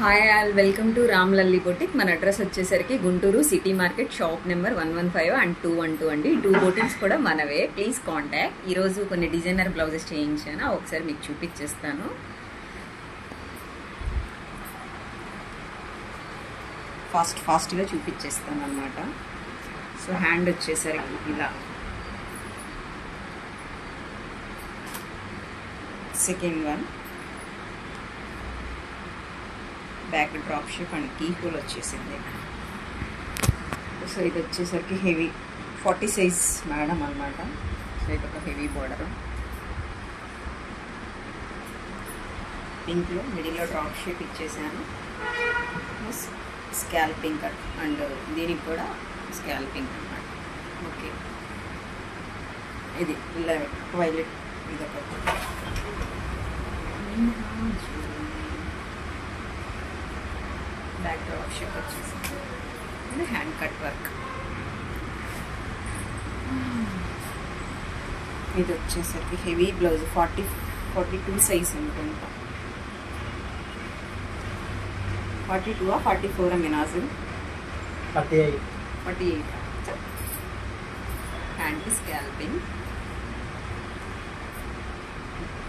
Hi all, welcome to Ram Lalli boutique. మన address వచ్చేసరికి Guntur city market, shop number 115 and 212 అండి. 2 boutiques కూడా మనవే. Please contact. ఈరోజు కొన్ని డిజైనర్ బ్లౌజెస్ చేయించాను, ఒకసారి మీకు చూపించేస్తాను. ఫాస్ట్గా చూపించేస్తాను అనమాట. సో హ్యాండ్ వచ్చేసరికి ఇలా, second one back drop shape and key hole వచ్చేసింది. సో ఇది వచ్చేసరికి హెవీ 40 సైజ్ మేడం అనమాట. సో ఇది ఒక హెవీ బార్డర్, పింక్లో మిడిల్లో డ్రాప్ షేప్ ఇచ్చేసాను. స్కాల్పింగ్ కట్ అండ్ దీనికి కూడా స్కాల్పింగ్ అనమాట. ఓకే, ఇది వైలెట్, ఇది ఒక బ్యాక్ డ్రాప్ షేప్ వచ్చేసింది. ఇది హ్యాండ్ కట్ వర్క్. ఇది వచ్చేసరికి హెవీ బ్లౌజ్ 42 సైజ్ అనుకుంటా. 42 44 మినాజిల్ 48 hand scalloping,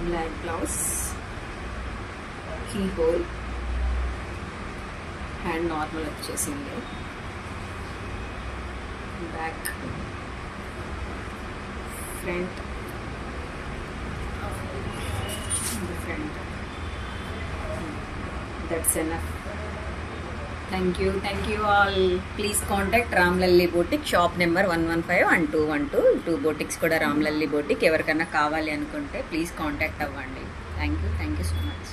black blouse, key hole, hand normal వచ్చేసింది. Back, front, that's enough. Thank you all. Please contact Ram Lalli boutique, shop number 115 and 212. 2 boutiques కూడా Ram Lalli boutique. ఎవరికైనా కావాలి అనుకుంటే ప్లీజ్ కాంటాక్ట్ అవ్వండి. Thank you so much.